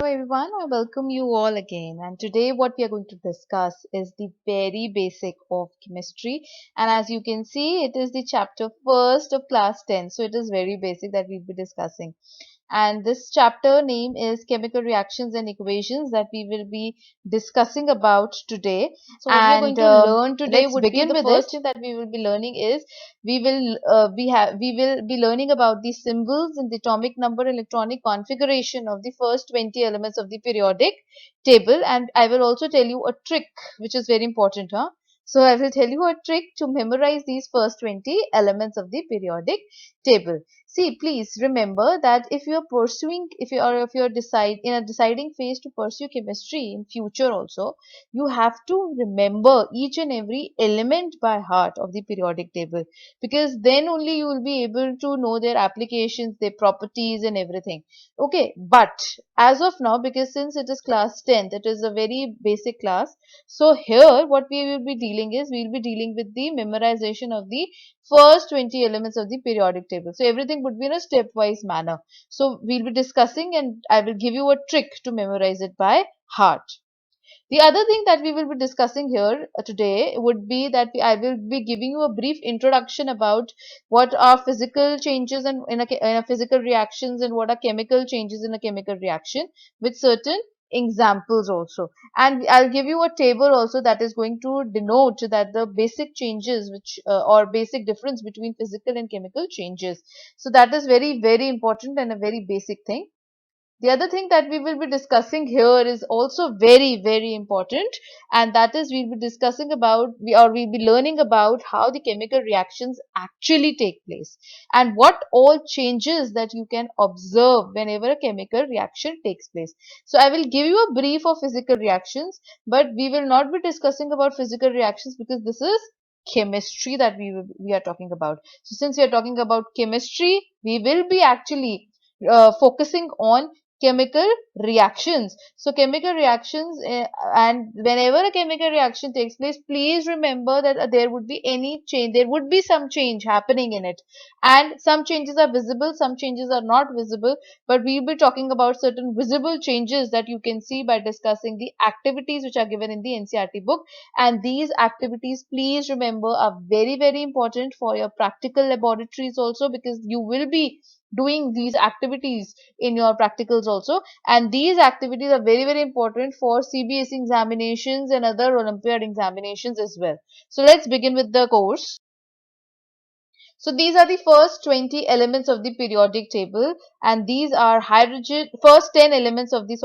everyone, I welcome you all again, and today what we are going to discuss is the very basic of chemistry. And as you can see, it is the chapter first of class 10, so it is very basic that we'll be discussing. And this chapter name is chemical reactions and equations that we will be discussing about today. So what we are going to learn today would be the first thing that we will be learning is we will be learning about the symbols and the atomic number and electronic configuration of the first 20 elements of the periodic table, and I will also tell you a trick which is very important. So I will tell you a trick to memorize these first 20 elements of the periodic table. See, please remember that if you are pursuing, if you are in a deciding phase to pursue chemistry in future also, you have to remember each and every element by heart of the periodic table, because then only you will be able to know their applications, their properties and everything. Okay, but as of now, because since it is class 10th, it is a very basic class. So here what we will be dealing is, we will be dealing with the memorization of the first 20 elements of the periodic table. So everything would be in a stepwise manner. So we'll be discussing and I will give you a trick to memorize it by heart. The other thing that we will be discussing here today would be that I will be giving you a brief introduction about what are physical changes in a physical reactions and what are chemical changes in a chemical reaction, with certain examples also. And I'll give you a table also that is going to denote that the basic changes which or basic difference between physical and chemical changes. So that is very, very important and a very basic thing. The other thing that we will be discussing here is also very, very important, and that is we'll be discussing about, we'll be learning about how the chemical reactions actually take place and what all changes that you can observe whenever a chemical reaction takes place. So I will give you a brief of physical reactions, but we will not be discussing about physical reactions because this is chemistry that we are talking about. So since we are talking about chemistry, we will be actually focusing on chemical reactions. So chemical reactions, and whenever a chemical reaction takes place, please remember that there would be any change, there would be some change happening in it, and some changes are visible, some changes are not visible, but we will be talking about certain visible changes that you can see by discussing the activities which are given in the NCERT book. And these activities, please remember, are very, very important for your practical laboratories also, because you will be doing these activities in your practicals also, and these activities are very, very important for CBSE examinations and other Olympiad examinations as well. So let's begin with the course. So these are the first 20 elements of the periodic table, and these are hydrogen, first 10 elements of the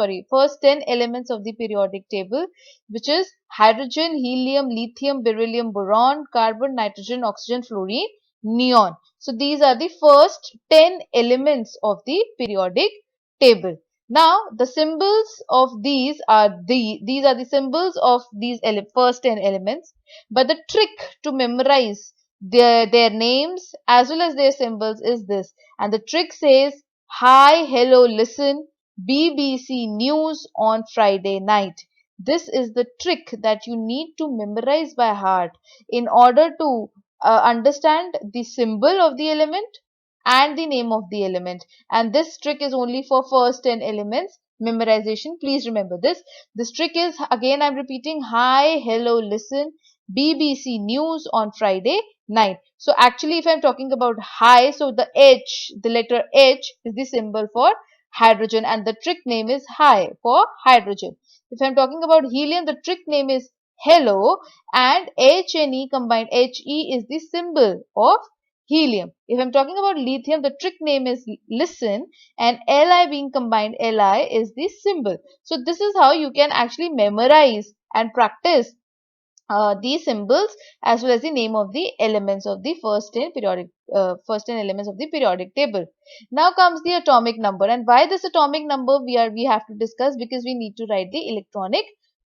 periodic table, which is hydrogen, helium, lithium, beryllium, boron, carbon, nitrogen, oxygen, fluorine, neon. So these are the first 10 elements of the periodic table. Now the symbols of these are these are the symbols of these first 10 elements, but the trick to memorize their names as well as their symbols is this, and the trick says, hi, hello, listen, BBC News on Friday night. This is the trick that you need to memorize by heart in order to understand the symbol of the element and the name of the element. And this trick is only for first 10 elements memorization. Please remember this. This trick is, again I'm repeating, hi, hello, listen, BBC News on Friday night. So actually if I'm talking about hi, so the H, the letter H is the symbol for hydrogen, and the trick name is hi for hydrogen. If I'm talking about helium, the trick name is hello, and H and E combined, He is the symbol of helium. If I'm talking about lithium, the trick name is listen, and Li being combined, Li is the symbol. So this is how you can actually memorize and practice these symbols as well as the name of the elements of the first 10 elements of the periodic table. Now comes the atomic number, and why this atomic number we have to discuss, because we need to write the electronic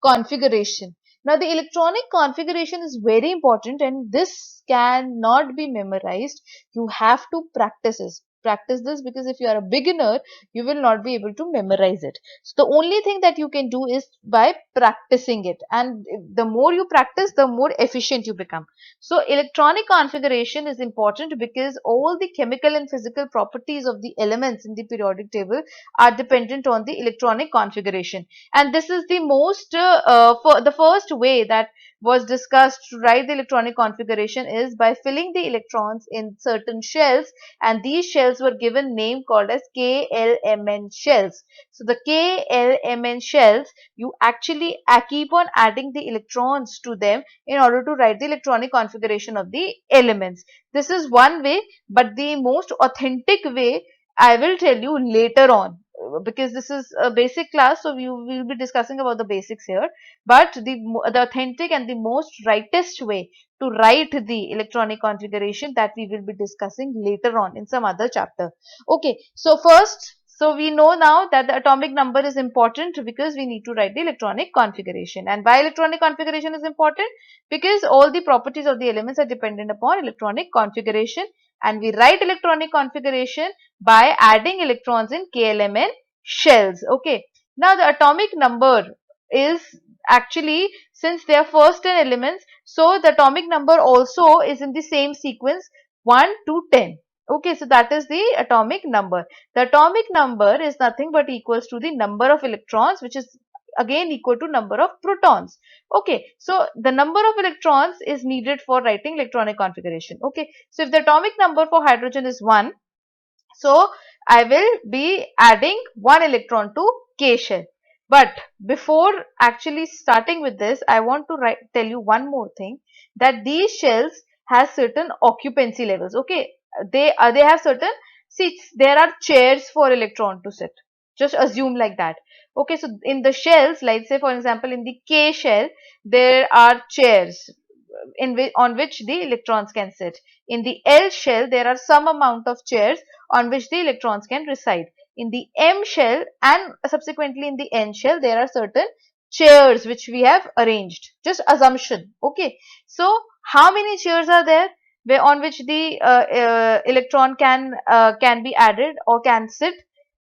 configuration. Now the electronic configuration is very important, and this cannot be memorized. You have to practice practice this, because if you are a beginner, you will not be able to memorize it. So the only thing that you can do is by practicing it, and the more you practice, the more efficient you become. So electronic configuration is important because all the chemical and physical properties of the elements in the periodic table are dependent on the electronic configuration. And this is the most for the first way that was discussed to write the electronic configuration is by filling the electrons in certain shells, and these shells were given name called as KLMN shells. So the KLMN shells, you actually keep on adding the electrons to them in order to write the electronic configuration of the elements. This is one way, but the most authentic way I will tell you later on, because this is a basic class, so we will be discussing about the basics here. But the authentic and the most rightest way to write the electronic configuration, that we will be discussing later on in some other chapter. Okay, so first, so we know now that the atomic number is important because we need to write the electronic configuration. And why electronic configuration is important? Because all the properties of the elements are dependent upon electronic configuration, and we write electronic configuration by adding electrons in KLMN shells. Okay, now the atomic number is actually, since they are first 10 elements, so the atomic number also is in the same sequence 1 to 10. Okay, so that is the atomic number. The atomic number is nothing but equals to the number of electrons, which is again equal to number of protons. Okay, so the number of electrons is needed for writing electronic configuration. Okay, so if the atomic number for hydrogen is 1, so I will be adding 1 electron to K shell. But before actually starting with this, I want to tell you one more thing, that these shells has certain occupancy levels. Okay, they have certain seats. There are chairs for electron to sit. Just assume like that. Okay, so in the shells, like say for example in the K shell, there are chairs on which the electrons can sit. In the L shell, there are some amount of chairs on which the electrons can reside. In the M shell and subsequently in the N shell, there are certain chairs which we have arranged. Just assumption. Okay. So how many chairs are there where on which the electron can be added or can sit?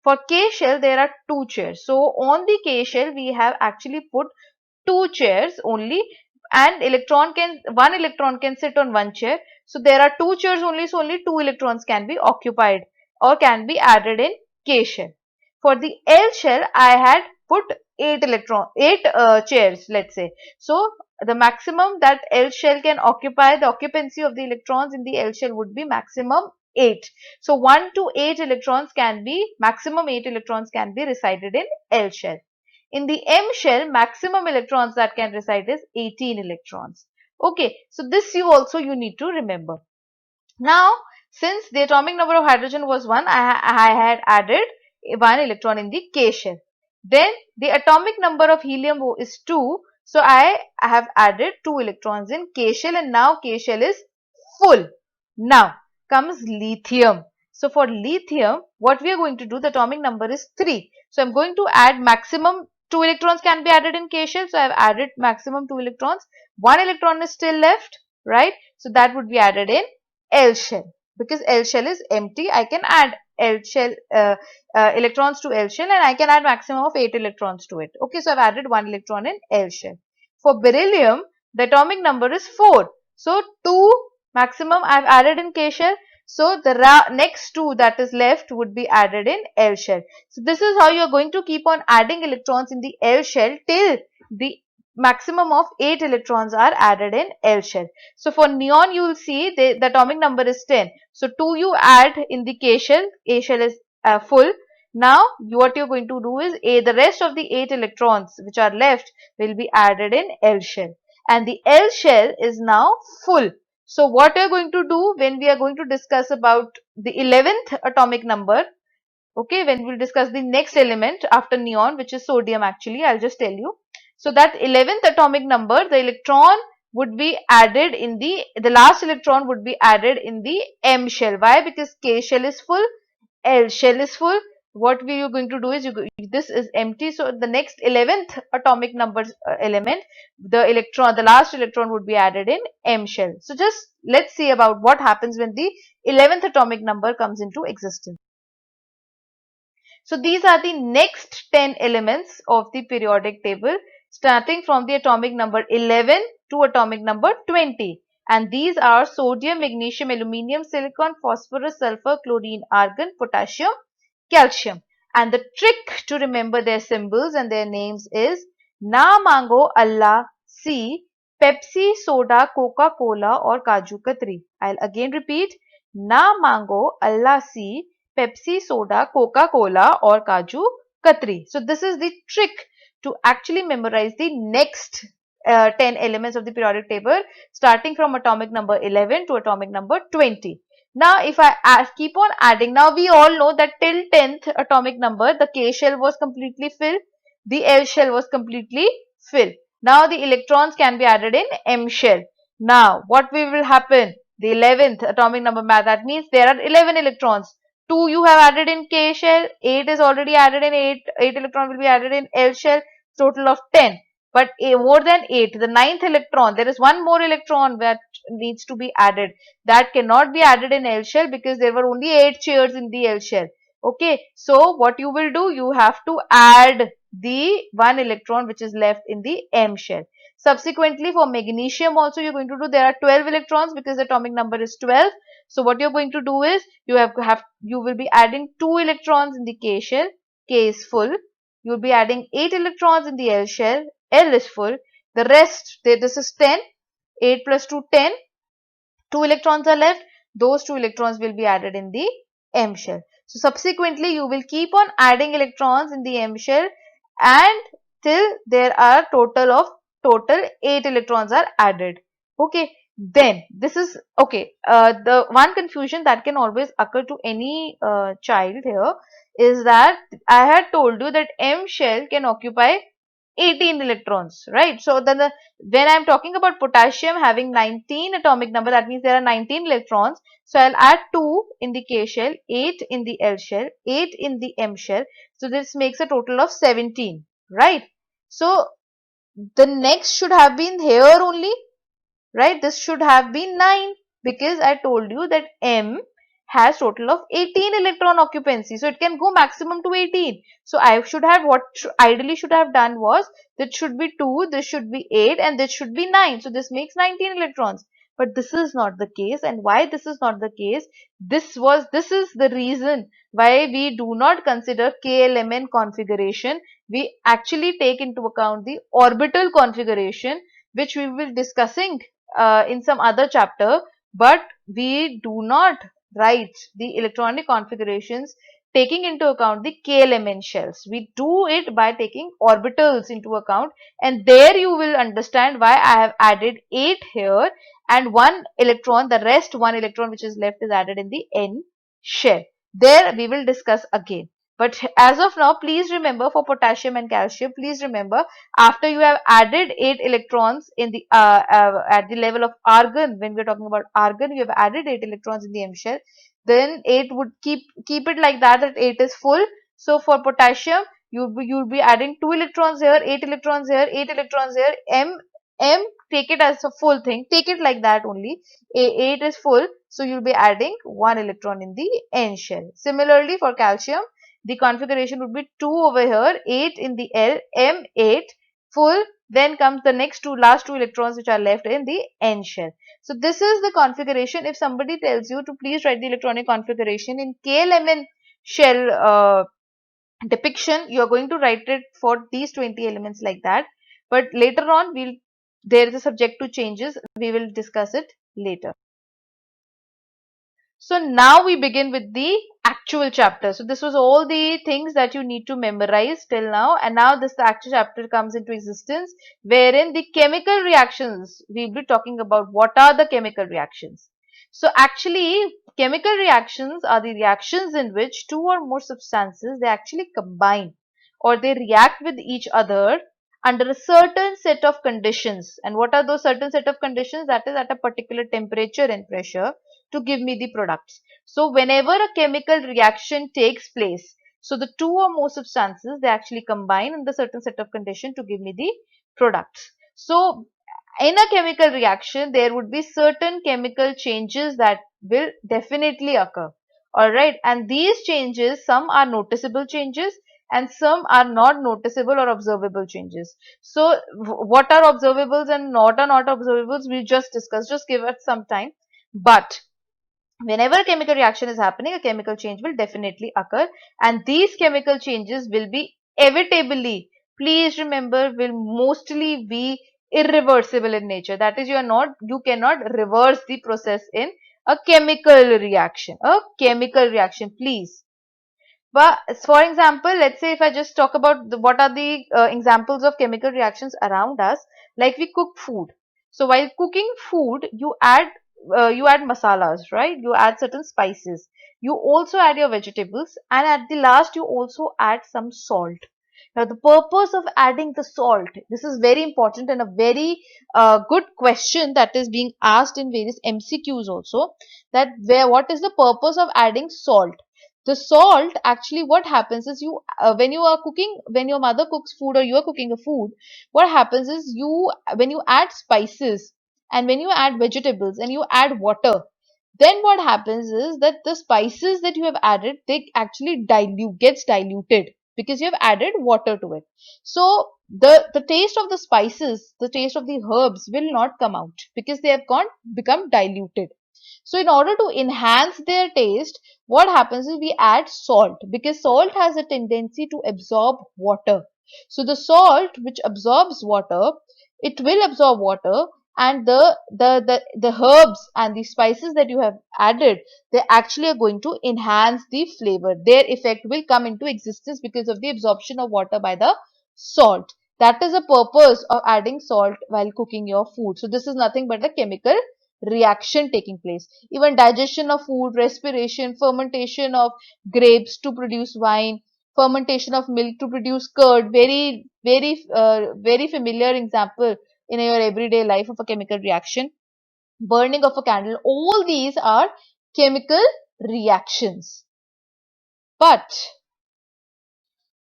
For K shell, there are 2 chairs. So on the K shell, we have actually put 2 chairs only, and one electron can sit on one chair. So there are 2 chairs only, so only 2 electrons can be occupied or can be added in K shell. For the L shell, I had put 8 chairs, let's say. So the maximum that L shell can occupy, the occupancy of the electrons in the L shell would be maximum 8. So 1 to 8 electrons can be, maximum 8 electrons can be resided in L shell. In the M shell, maximum electrons that can reside is 18 electrons. Okay, so this you need to remember. Now, since the atomic number of hydrogen was 1, I had added 1 electron in the K shell. Then the atomic number of helium is 2, so I have added 2 electrons in K shell, and now K shell is full. Now comes lithium. So for lithium, what we are going to do, the atomic number is 3. So I am going to add maximum 2 electrons can be added in K shell. So I have added maximum 2 electrons. 1 electron is still left, right? So that would be added in L shell. Because L shell is empty, I can add L shell electrons to L shell, and I can add maximum of 8 electrons to it. Okay, so I've added 1 electron in L shell. For beryllium, the atomic number is 4. So 2 maximum I've added in K shell. So the next 2 that is left would be added in L shell. So this is how you are going to keep on adding electrons in the L shell till the maximum of 8 electrons are added in L shell. So for neon, you will see the atomic number is 10. So 2 you add in the K shell, A shell is full. Now what you are going to do is the rest of the 8 electrons which are left will be added in L shell, and the L shell is now full. So what we are going to do when we are going to discuss about the 11th atomic number, okay, when we will discuss the next element after neon, which is sodium actually, I'll just tell you. So that 11th atomic number, the electron would be added in the last electron would be added in the M shell. Why? Because K shell is full, L shell is full. what we are going to do is this is empty, so the next 11th atomic number element, the last electron would be added in M shell. So just let's see about what happens when the 11th atomic number comes into existence. So these are the next 10 elements of the periodic table, starting from the atomic number 11 to atomic number 20. And these are sodium, magnesium, aluminium, silicon, phosphorus, sulfur, chlorine, argon, potassium, calcium. And the trick to remember their symbols and their names is Na Mango Allah C, Pepsi, Soda, Coca-Cola or Kaju Katri. I'll again repeat, Na Mango Allah C, Pepsi, Soda, Coca-Cola or Kaju Katri. So this is the trick to actually memorize the next 10 elements of the periodic table, starting from atomic number 11 to atomic number 20. Now, if I keep on adding, now we all know that till 10th atomic number, the K shell was completely filled, the L shell was completely filled. Now, the electrons can be added in M shell. Now, what will happen? The 11th atomic number, that means there are 11 electrons. 2 you have added in K shell, 8 is already added in 8 electron will be added in L shell, total of 10. But more than 8, the 9th electron, there is one more electron that needs to be added. That cannot be added in L shell because there were only 8 chairs in the L shell. Okay, so what you will do, you have to add the one electron which is left in the M shell. Subsequently, for magnesium also you're going to do, there are 12 electrons because the atomic number is 12. So what you're going to do is, you will be adding 2 electrons in the K shell, K is full. You will be adding 8 electrons in the L shell, L is full. The rest, this is 10, 8 plus 2, 10. 2 electrons are left. Those 2 electrons will be added in the M shell. So subsequently, you will keep on adding electrons in the M shell and till there are total 8 electrons are added. Okay. Then this is okay. The one confusion that can always occur to any child here is that I had told you that M shell can occupy 18 electrons, right? So then when I'm talking about potassium having 19 atomic number, that means there are 19 electrons. So I'll add 2 in the K shell, 8 in the L shell, 8 in the M shell. So this makes a total of 17, right? So the next should have been here only, right? This should have been 9 because I told you that M has total of 18 electron occupancy. So it can go maximum to 18. So I should have, ideally should have done was, that should be 2, this should be 8 and this should be 9. So this makes 19 electrons. But this is not the case. And why this is not the case? This is the reason why we do not consider KLMN configuration. We actually take into account the orbital configuration, which we will be discussing in some other chapter, but we do not write the electronic configurations taking into account the K element shells. We do it by taking orbitals into account, and there you will understand why I have added 8 here and 1 electron, the rest 1 electron which is left is added in the N shell. There we will discuss again. But as of now, please remember for potassium and calcium, please remember after you have added 8 electrons in the at the level of argon, when we are talking about argon, you have added 8 electrons in the M shell, then 8 would keep it like that 8 is full. So for potassium, you'll be adding 2 electrons here, 8 electrons here, 8 electrons here. M, take it as a full thing, take it like that only. 8 is full, so you'll be adding 1 electron in the N shell. Similarly for calcium, the configuration would be 2 over here, 8 in the L, M 8 full, then comes the last two electrons which are left in the N shell. So this is the configuration. If somebody tells you to please write the electronic configuration in KLMN shell depiction, you are going to write it for these 20 elements like that. But later on, there is a subject to changes. We will discuss it later. So now we begin with the actual chapter. So this was all the things that you need to memorize till now, and now the actual chapter comes into existence, wherein the chemical reactions, we'll be talking about what are the chemical reactions. So actually chemical reactions are the reactions in which two or more substances, they actually combine or they react with each other under a certain set of conditions. And what are those certain set of conditions? That is at a particular temperature and pressure to give me the products. So whenever a chemical reaction takes place, So the two or more substances, they actually combine in the certain set of condition to give me the products. So in a chemical reaction, there would be certain chemical changes that will definitely occur. Alright, and these changes, some are noticeable changes and some are not noticeable or observable changes. So what are observables and what are not observables, we just discussed. Just give us some time. But whenever a chemical reaction is happening, a chemical change will definitely occur, and these chemical changes will be inevitably, please remember, will mostly be irreversible in nature. That is, you cannot reverse the process in a chemical reaction. A chemical reaction, please. But for example, let's say if I just talk about what are the examples of chemical reactions around us, like we cook food. So while cooking food, you add masalas, right? You add certain spices. You also add your vegetables, and at the last you also add some salt. Now the purpose of adding the salt, this is very important and a very good question that is being asked in various MCQs also. That what is the purpose of adding salt? The salt, actually what happens is, when you are cooking, when your mother cooks food or you are cooking a food, what happens is, when you add spices and when you add vegetables and you add water, then what happens is that the spices that you have added, they actually gets diluted because you have added water to it. So the taste of the spices, the taste of the herbs will not come out because they have become diluted. So in order to enhance their taste, what happens is we add salt, because salt has a tendency to absorb water. So the salt which absorbs water, it will absorb water, and the herbs and the spices that you have added, they actually are going to enhance the flavor. Their effect will come into existence because of the absorption of water by the salt. That is the purpose of adding salt while cooking your food. So this is nothing but a chemical reaction taking place. Even digestion of food, respiration, fermentation of grapes to produce wine, fermentation of milk to produce curd, very familiar example in your everyday life of a chemical reaction. Burning of a candle, all these are chemical reactions. But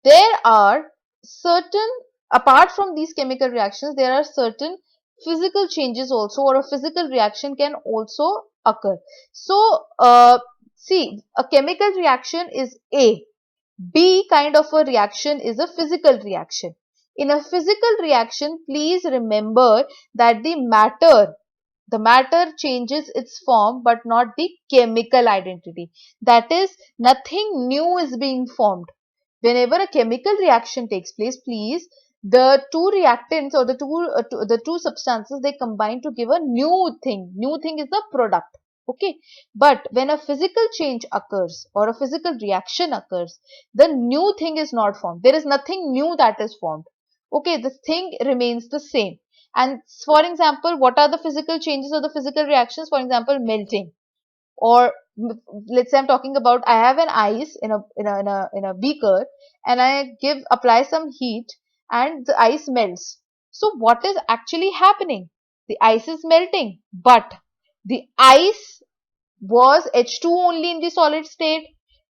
there are certain, apart from these chemical reactions, there are certain physical changes also, or a physical reaction can also occur. So see, a chemical reaction is A. B kind of a reaction is a physical reaction. In a physical reaction, please remember that the matter changes its form but not the chemical identity. That is, nothing new is being formed. Whenever a chemical reaction takes place, please, the two reactants or the two substances, they combine to give a new thing. New thing is the product. Okay. But when a physical change occurs or a physical reaction occurs, the new thing is not formed. There is nothing new that is formed. Okay. The thing remains the same. And for example, what are the physical changes or the physical reactions? For example, melting. Or let's say I'm talking about, I have an ice in a beaker, and I apply some heat and the ice melts. So what is actually happening? The ice is melting, but the ice was H2 only in the solid state,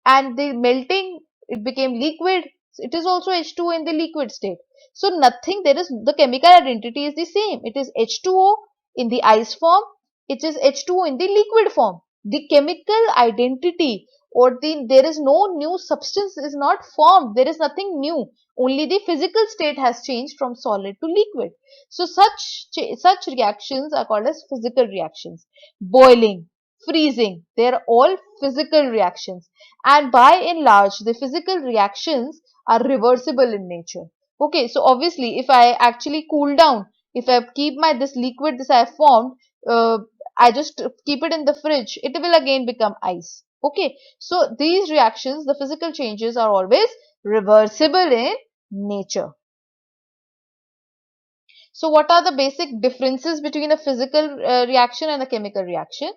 and the melting, it became liquid. It is also H2 in the liquid state. So nothing, the chemical identity is the same. It is H2O in the ice form. It is H2O in the liquid form. The chemical identity, or there is no new substance is not formed. There is nothing new. Only the physical state has changed from solid to liquid. So such reactions are called as physical reactions. Boiling, freezing, they are all physical reactions, and by and large the physical reactions are reversible in nature. Okay, so obviously if I actually cool down, if I keep this liquid this I have formed, uh, I just keep it in the fridge, it will again become ice. Okay, so these reactions, the physical changes, are always reversible in nature. So what are the basic differences between a physical reaction and a chemical reaction?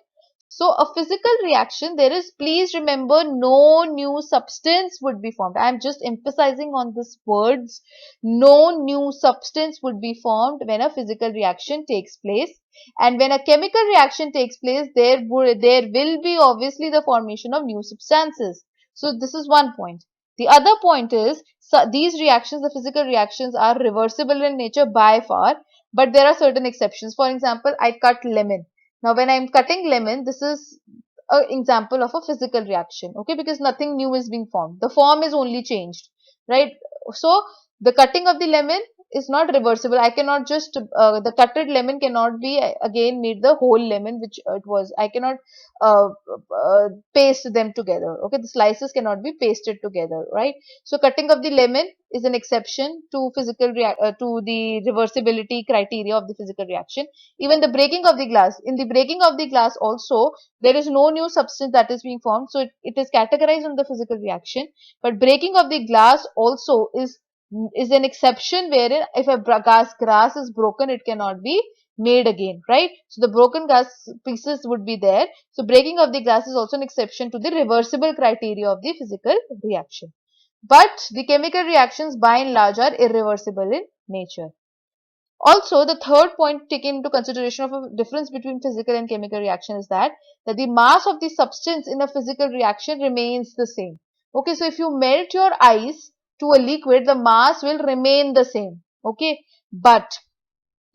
So a physical reaction, please remember, no new substance would be formed. I am just emphasizing on these words. No new substance would be formed when a physical reaction takes place. And when a chemical reaction takes place, there will be obviously the formation of new substances. So this is one point. The other point is, so these reactions, the physical reactions, are reversible in nature by far, but there are certain exceptions. For example, I cut lemon. Now when I'm cutting lemon, this is an example of a physical reaction, okay, because nothing new is being formed. The form is only changed, right? So the cutting of the lemon is not reversible. I cannot just the cutted lemon cannot be again made the whole lemon which it was. I cannot uh, paste them together. Okay, the slices cannot be pasted together, right? So cutting of the lemon is an exception to to the reversibility criteria of the physical reaction. Even the breaking of the glass, in the breaking of the glass also there is no new substance that is being formed, so it is categorized under the physical reaction. But breaking of the glass also is an exception, wherein if a glass is broken, it cannot be made again, right? So the broken glass pieces would be there. So breaking of the glass is also an exception to the reversible criteria of the physical reaction. But the chemical reactions by and large are irreversible in nature. Also, the third point taken into consideration of a difference between physical and chemical reaction is that the mass of the substance in a physical reaction remains the same. Okay, so if you melt your ice to a liquid, the mass will remain the same. Okay, but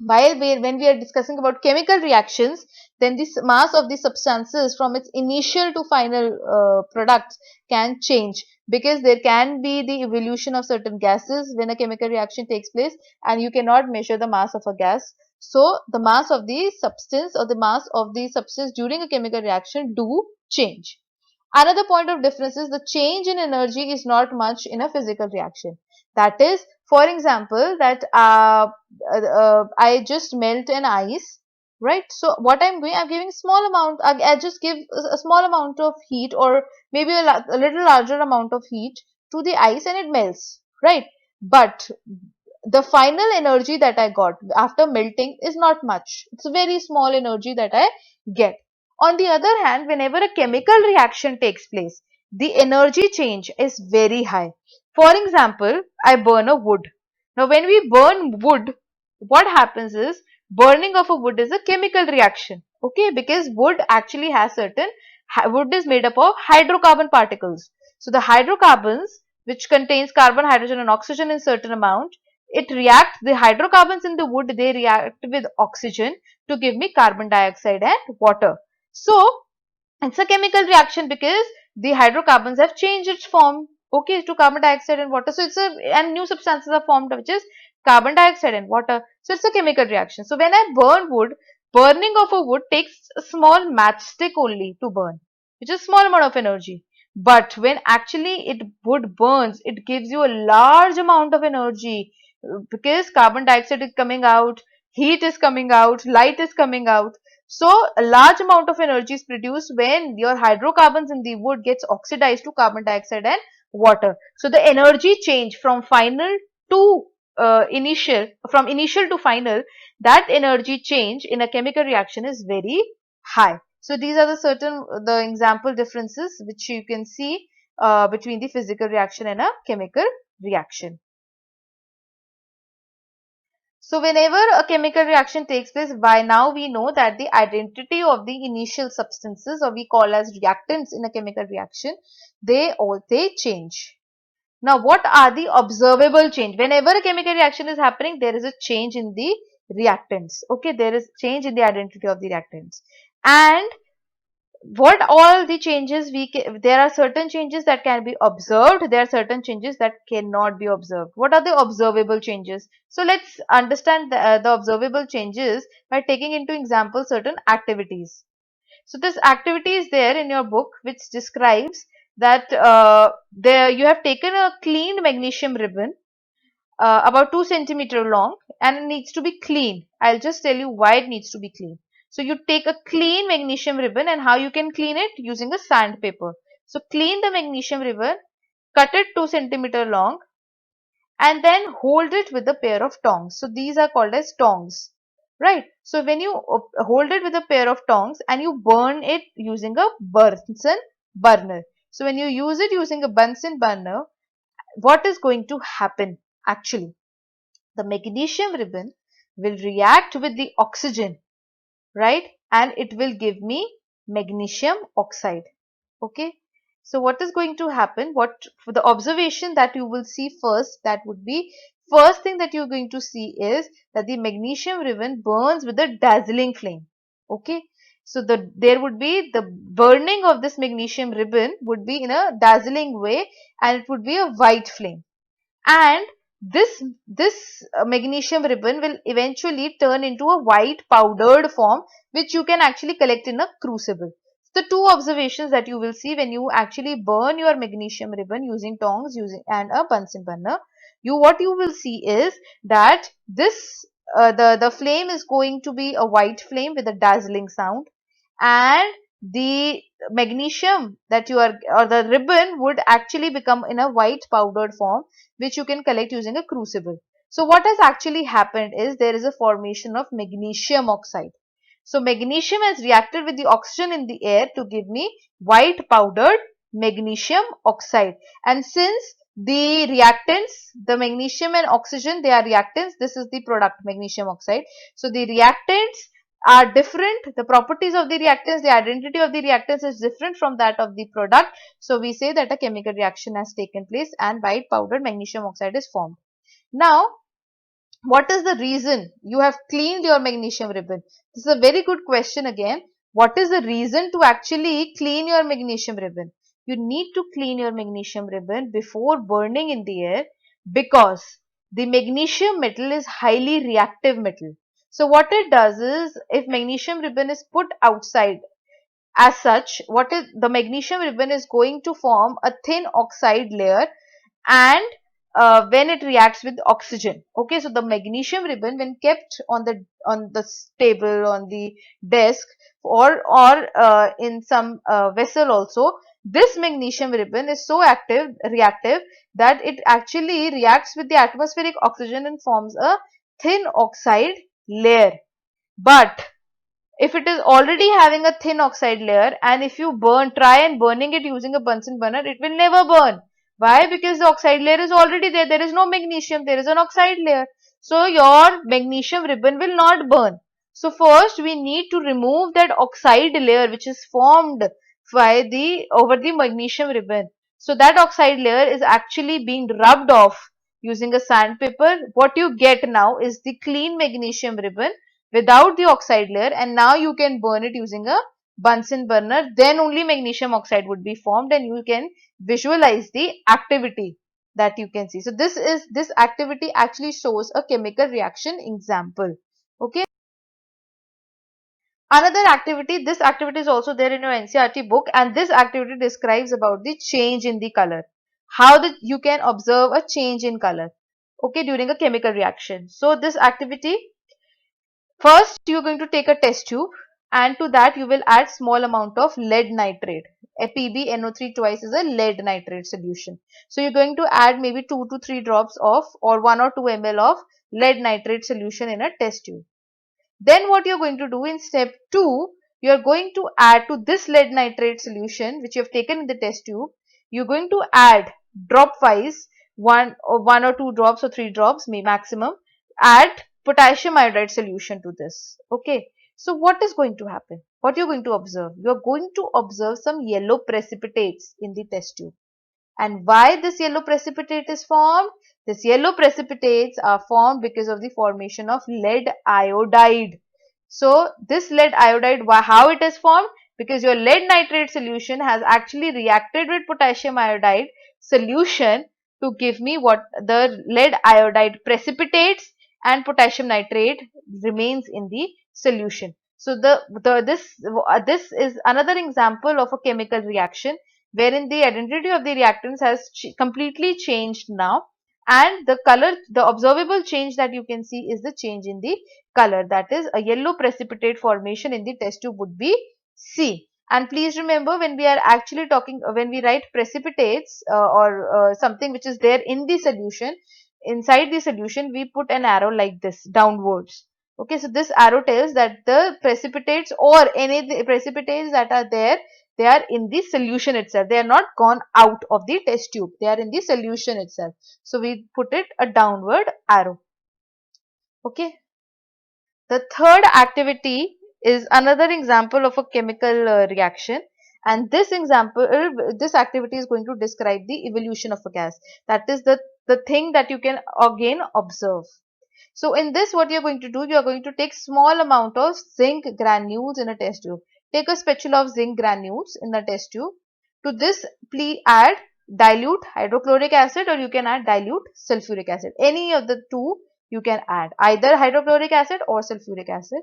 when we are discussing about chemical reactions, then this mass of the substances from its initial to final products can change, because there can be the evolution of certain gases when a chemical reaction takes place, and you cannot measure the mass of a gas. So the mass of the substance, or the mass of the substance during a chemical reaction, do change. Another point of difference is the change in energy is not much in a physical reaction. That is, for example, that I just melt an ice, right? So what I'm doing, I'm giving small amount, I just give a small amount of heat, or maybe a little larger amount of heat to the ice, and it melts, right? But the final energy that I got after melting is not much. It's a very small energy that I get. On the other hand, whenever a chemical reaction takes place, the energy change is very high. For example, I burn a wood. Now, when we burn wood, what happens is, burning of a wood is a chemical reaction. Okay, because wood actually has certain, wood is made up of hydrocarbon particles. So the hydrocarbons, which contains carbon, hydrogen and oxygen in certain amount, it reacts, the hydrocarbons in the wood, they react with oxygen to give me carbon dioxide and water. So it's a chemical reaction because the hydrocarbons have changed its form, okay, to carbon dioxide and water. So it's a, and new substances are formed, which is carbon dioxide and water. So it's a chemical reaction. So when I burn wood, burning of a wood takes a small matchstick only to burn, which is small amount of energy. But when actually wood burns, it gives you a large amount of energy, because carbon dioxide is coming out, heat is coming out, light is coming out. So a large amount of energy is produced when your hydrocarbons in the wood gets oxidized to carbon dioxide and water. So the energy change from final to initial, from initial to final, that energy change in a chemical reaction is very high. So these are the certain the example differences which you can see between the physical reaction and a chemical reaction. So whenever a chemical reaction takes place, by now we know that the identity of the initial substances, or we call as reactants in a chemical reaction, they change. Now what are the observable change? Whenever a chemical reaction is happening, there is a change in the reactants. Okay, there is change in the identity of the reactants. And what all the changes there are certain changes that can be observed, there are certain changes that cannot be observed. What are the observable changes? So let's understand the observable changes by taking into example certain activities. So this activity is there in your book, which describes that there you have taken a cleaned magnesium ribbon about 2 centimeter long, and it needs to be clean. I'll just tell you why it needs to be clean. So you take a clean magnesium ribbon, and how you can clean it? Using a sandpaper. So clean the magnesium ribbon, cut it 2 centimeter long, and then hold it with a pair of tongs. So these are called as tongs, right? So when you hold it with a pair of tongs and you burn it using a Bunsen burner. So when you use it using a Bunsen burner, what is going to happen actually? The magnesium ribbon will react with the oxygen, right? And it will give me magnesium oxide. Okay. So what is going to happen? What for the observation that you will see first, that would be first thing that you're going to see is that the magnesium ribbon burns with a dazzling flame. Okay. So there would be the burning of this magnesium ribbon would be in a dazzling way, and it would be a white flame. And this magnesium ribbon will eventually turn into a white powdered form, which you can actually collect in a crucible. The two observations that you will see when you actually burn your magnesium ribbon using tongs using and a Bunsen burner, what you will see is that this the flame is going to be a white flame with a dazzling sound, and the magnesium that you are, or the ribbon, would actually become in a white powdered form, which you can collect using a crucible. So what has actually happened is there is a formation of magnesium oxide. So magnesium has reacted with the oxygen in the air to give me white powdered magnesium oxide. And since the reactants, the magnesium and oxygen, they are reactants, this is the product magnesium oxide. So the reactants are different. The properties of the reactants, the identity of the reactants is different from that of the product. So we say that a chemical reaction has taken place and white powdered magnesium oxide is formed. Now, what is the reason you have cleaned your magnesium ribbon? This is a very good question again. What is the reason to actually clean your magnesium ribbon? You need to clean your magnesium ribbon before burning in the air, because the magnesium metal is highly reactive metal. So what it does is, if magnesium ribbon is put outside, as such, what is the magnesium ribbon is going to form a thin oxide layer, and when it reacts with oxygen. Okay, so the magnesium ribbon, when kept on the table, on the desk, or in some vessel also, this magnesium ribbon is so reactive, that it actually reacts with the atmospheric oxygen and forms a thin oxide layer. But if it is already having a thin oxide layer, and if you try and burning it using a Bunsen burner, it will never burn. Why? Because the oxide layer is already there. There is no magnesium, there is an oxide layer. So your magnesium ribbon will not burn. So first we need to remove that oxide layer which is formed over the magnesium ribbon. So that oxide layer is actually being rubbed off using a sandpaper. What you get now is the clean magnesium ribbon without the oxide layer, and now you can burn it using a Bunsen burner. Then only magnesium oxide would be formed, and you can visualize the activity that you can see. So this activity actually shows a chemical reaction example. Okay. Another activity, this activity is also there in your NCERT book, and this activity describes about the change in the color. How you can observe a change in color, okay, during a chemical reaction. So this activity, first, you are going to take a test tube, and to that you will add small amount of lead nitrate. A PbNO3 twice is a lead nitrate solution. So you are going to add maybe 2 to 3 drops of, or 1 or 2 ml of lead nitrate solution in a test tube. Then what you are going to do in step 2, you are going to add to this lead nitrate solution which you have taken in the test tube, you are going to add drop wise, 1 or 2 drops or 3 drops maximum, add potassium iodide solution to this. Okay. So what is going to happen? What you are going to observe? You are going to observe some yellow precipitates in the test tube. And why this yellow precipitate is formed? This yellow precipitates are formed because of the formation of lead iodide. So this lead iodide, how it is formed? Because your lead nitrate solution has actually reacted with potassium iodide solution to give me what the lead iodide precipitates, and potassium nitrate remains in the solution. So this is another example of a chemical reaction wherein the identity of the reactants has completely changed now, and the observable change that you can see is the change in the color, that is a yellow precipitate formation in the test tube would be C. And please remember, when we are actually talking, when we write precipitates or something which is there in the solution, inside the solution we put an arrow like this downwards. Okay, so this arrow tells that the precipitates or any precipitates that are there, they are in the solution itself. They are not gone out of the test tube. They are in the solution itself. So we put it a downward arrow. Okay. The third activity is another example of a chemical reaction, And this example, this activity is going to describe the evolution of a gas. That is the thing that you can again observe. So in this, what you're going to do, you're going to take small amount of zinc granules in a test tube. Take a spatula of zinc granules in the test tube. To this, please add dilute hydrochloric acid, or you can add dilute sulfuric acid. Any of the two you can add, either hydrochloric acid or sulfuric acid.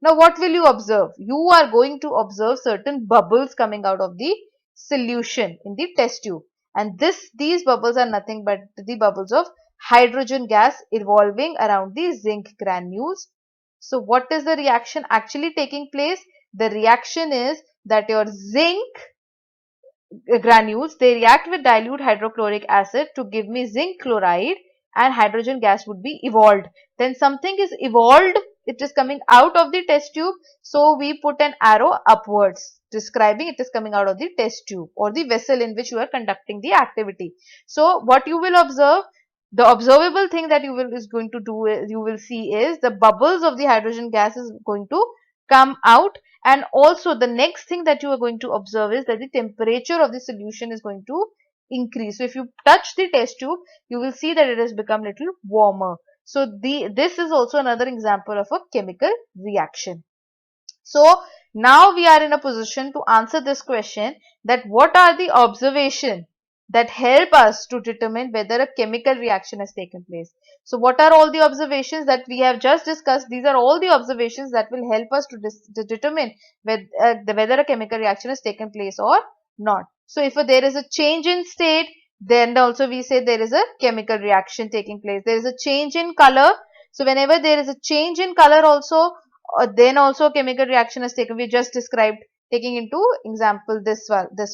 Now what will you observe? You are going to observe certain bubbles coming out of the solution in the test tube. And these bubbles are nothing but the bubbles of hydrogen gas evolving around the zinc granules. So what is the reaction actually taking place? The reaction is that your zinc granules, they react with dilute hydrochloric acid to give me zinc chloride, and hydrogen gas would be evolved. Then something is evolved, it is coming out of the test tube, so we put an arrow upwards describing it is coming out of the test tube or the vessel in which you are conducting the activity. So what you will observe, the observable thing that you will is going to do is, you will see, is the bubbles of the hydrogen gas is going to come out. And also the next thing that you are going to observe is that the temperature of the solution is going to increase. So if you touch the test tube, you will see that it has become little warmer. So this is also another example of a chemical reaction. So now we are in a position to answer this question, that what are the observations that help us to determine whether a chemical reaction has taken place. So what are all the observations that we have just discussed? These are all the observations that will help us to determine whether a chemical reaction has taken place or not. So if there is a change in state, then also we say there is a chemical reaction taking place. There is a change in color. So whenever there is a change in color also, then also a chemical reaction is taken. We just described, taking into example this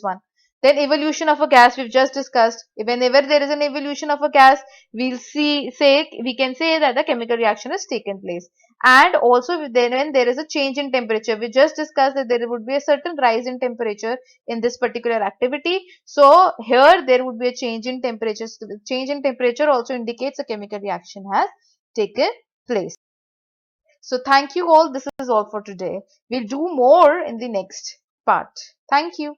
one. Then evolution of a gas, we've just discussed. Whenever there is an evolution of a gas, we can say that the chemical reaction has taken place. And also then when there is a change in temperature, we just discussed that there would be a certain rise in temperature in this particular activity. So here there would be a change in temperature. So the change in temperature also indicates a chemical reaction has taken place. So thank you all. This is all for today. We'll do more in the next part. Thank you.